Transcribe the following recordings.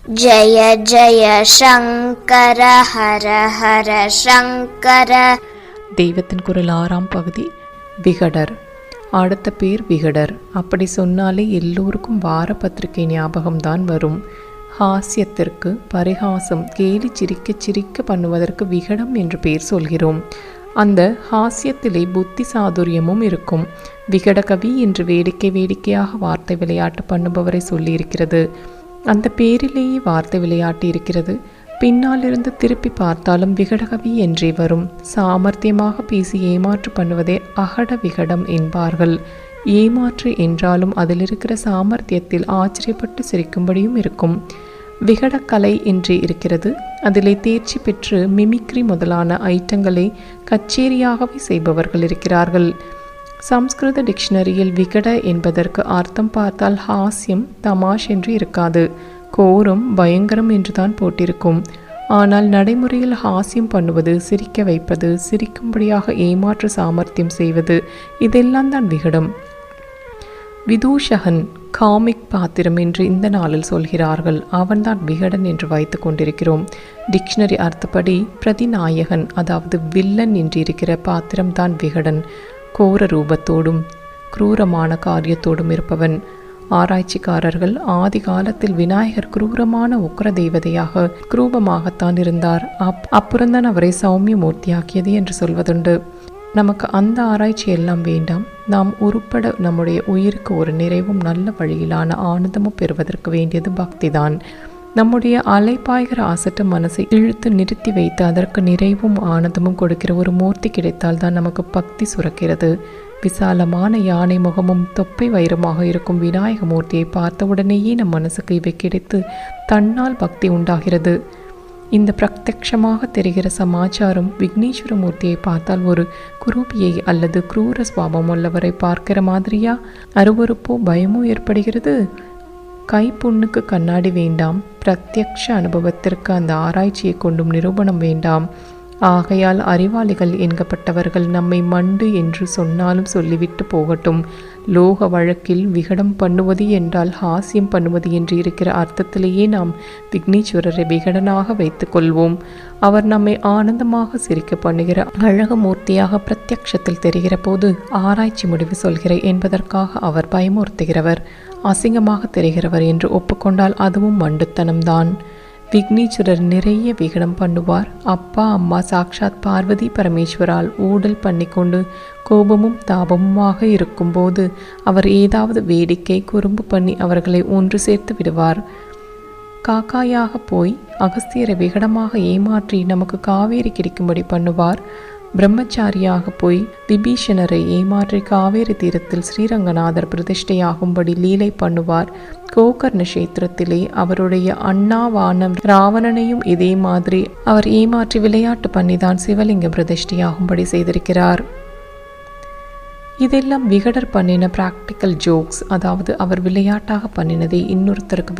ஜய ஜய சங்கர ஹர ஹர சங்கர. தெய்வத்தின் குரல் 6ஆம் பகுதி. விகடர். அடுத்த பேர் விகடர். அப்படி சொன்னாலே எல்லோருக்கும் வார பத்திரிகை ஞாபகம்தான் வரும். ஹாஸ்யத்திற்கு பரிகாசம், கேலி சிரிக்க சிரிக்க பண்ணுவதற்கு விகடம் என்று பேர் சொல்கிறோம். அந்த ஹாஸ்யத்திலே புத்தி சாதுரியமும் இருக்கும். விகடகவி என்று வேடிக்கை வேடிக்கையாக வார்த்தை விளையாட்டு பண்ணுபவரை சொல்லியிருக்கிறது. அந்த பேரிலேயே வார்த்தை விளையாட்டு இருக்கிறது. பின்னாலிருந்து திருப்பி பார்த்தாலும் விகடகவி என்றே வரும். சாமர்த்தியமாக பேசி ஏமாற்று பண்ணுவதே அகட விகடம் என்பார்கள். ஏமாற்று என்றாலும் அதில் இருக்கிற சாமர்த்தியத்தில் ஆச்சரியப்பட்டு சிரிக்கும்படியும் இருக்கும். விகடக்கலை என்றே இருக்கிறது. அதிலே தேர்ச்சி பெற்று மிமிக்ரி முதலான ஐட்டங்களை கச்சேரியாகவே செய்பவர்கள் இருக்கிறார்கள். சம்ஸ்கிருத டிக்ஷனரியில் விகட என்பதற்கு அர்த்தம் பார்த்தால் ஹாஸ்யம், தமாஷ் என்று இருக்காது, கோரம், பயங்கரம் என்றுதான் போட்டிருக்கும். ஆனால் நடைமுறையில் ஹாஸ்யம் பண்ணுவது, சிரிக்க வைப்பது, சிரிக்கும்படியாக ஏமாற்று சாமர்த்தியம் செய்வது, இதெல்லாம் தான் விகடம். விதூஷகன் காமிக் பாத்திரம் என்று இந்த நாளில் சொல்கிறார்கள். அவன்தான் விகடன் என்று வைத்து கொண்டிருக்கிறோம். டிக்ஷனரி அர்த்தப்படி பிரதிநாயகன், அதாவது வில்லன் என்று இருக்கிற பாத்திரம்தான் விகடன். கோர ரூபத்தோடும் குரூரமான காரியத்தோடும் இருப்பவன். ஆராய்ச்சிக்காரர்கள் ஆதி காலத்தில் விநாயகர் குரூரமான உக்ர தெய்வதையாக குரூபமாகத்தான் இருந்தார், அப்புறம்தான் அவரை சௌமிய மூர்த்தியாக்கியது என்று சொல்வதுண்டு. நமக்கு அந்த ஆராய்ச்சி எல்லாம் வேண்டாம். நாம் உருப்பட நம்முடைய உயிருக்கு ஒரு நிறைவும் நல்ல வழியிலான ஆனந்தமும் பெறுவதற்கு வேண்டியது பக்திதான். நம்முடைய அலைப்பாய்கிற அசட்டு மனசை இழுத்து நிறுத்தி வைத்து அதற்கு நிறைவும் ஆனந்தமும் கொடுக்கிற ஒரு மூர்த்தி கிடைத்தால் தான் நமக்கு பக்தி சுரக்கிறது. விசாலமான யானை முகமும் தொப்பை வயிறுமாக இருக்கும் விநாயக மூர்த்தியை பார்த்தவுடனேயே நம் மனசுக்கு இவை கிடைத்து தன்னால் பக்தி உண்டாகிறது. இந்த பிரத்யட்சமாக தெரிகிற சமாச்சாரம் விக்னேஸ்வர மூர்த்தியை பார்த்தால் ஒரு குரூபியை அல்லது குரூர சுவாபம் உள்ளவரை பார்க்கிற மாதிரியா அருவருப்போ பயமோ ஏற்படுகிறது. கைப்புண்ணுக்கு கண்ணாடி வேண்டாம். பிரத்யக்ஷ அனுபவத்திற்கு அந்த ஆராய்ச்சியை கொண்டும் நிரூபணம் வேண்டாம். ஆகையால் அறிவாளிகள் என்கப்பட்டவர்கள் நம்மை மண்டு என்று சொன்னாலும் சொல்லிவிட்டு போகட்டும். லோக வழக்கில் விகடம் பண்ணுவது என்றால் ஹாஸ்யம் பண்ணுவது என்று இருக்கிற அர்த்தத்திலேயே நாம் விக்னேஸ்வரரை விகடனாக வைத்து கொள்வோம். அவர் நம்மை ஆனந்தமாக சிரிக்க பண்ணுகிற அழக மூர்த்தியாக பிரத்யக்ஷத்தில் தெரிகிற போது ஆராய்ச்சி முடிவு சொல்கிற என்பதற்காக அவர் பயமுறுத்துகிறவர், அசிங்கமாக தெரிகிறவர் என்று ஒப்புக்கொண்டால் அதுவும் மண்டுத்தனம்தான். விக்னேஸ்வரர் நிறைய விகடம் பண்ணுவார். அப்பா அம்மா சாக்ஷாத் பார்வதி பரமேஸ்வரால் ஊடல் பண்ணிக்கொண்டு கோபமும் தாபமுமாக இருக்கும்போது அவர் ஏதாவது வேடிக்கை குறும்பு பண்ணி அவர்களை ஒன்று சேர்த்து விடுவார். காக்காயாக போய் அகஸ்தியரை விகடமாக ஏமாற்றி நமக்கு காவேரி கிடைக்கும்படி பண்ணுவார். பிரம்மச்சாரியாக போய் விபீஷணரை ஏமாற்றி காவேரி தீரத்தில் ஸ்ரீரங்கநாதர் பிரதிஷ்டையாகும்படி லீலை பண்ணுவார். கோகர்ண கஷேத்திரத்திலே அவருடைய அண்ணாவான ராவணனையும் இதே மாதிரி அவர் ஏமாற்றி விளையாட்டு பண்ணிதான் சிவலிங்கம் பிரதிஷ்டையாகும்படி செய்திருக்கிறார். இதெல்லாம் விகடர் பண்ணின பிராக்டிக்கல் ஜோக்ஸ். அதாவது அவர் விளையாட்டாக பண்ணினதை இன்னொருத்தருக்கு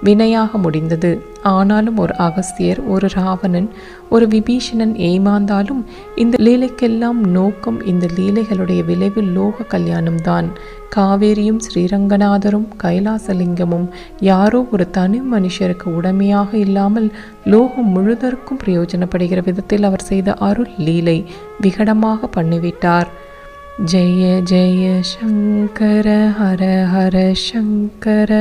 வினையாக முடிந்தது. ஆனாலும் ஒரு அகஸ்தியர், ஒரு ராவணன், ஒரு விபீஷணன் ஏமாந்தாலும் இந்த லீலைக்கெல்லாம் நோக்கம் இந்த லீலைகளுடைய விளைவு லோக கல்யாணம்தான். காவேரியும் ஸ்ரீரங்கநாதரும் கைலாசலிங்கமும் யாரோ ஒரு தனி மனுஷருக்கு உடமையாக இல்லாமல் லோகம் முழுதற்கும் பிரயோஜனப்படுகிற விதத்தில் அவர் செய்த அருள் லீலை விகடமாக பண்ணிவிட்டார். ஜெய ஜெய சங்கர ஹர ஹர சங்கர.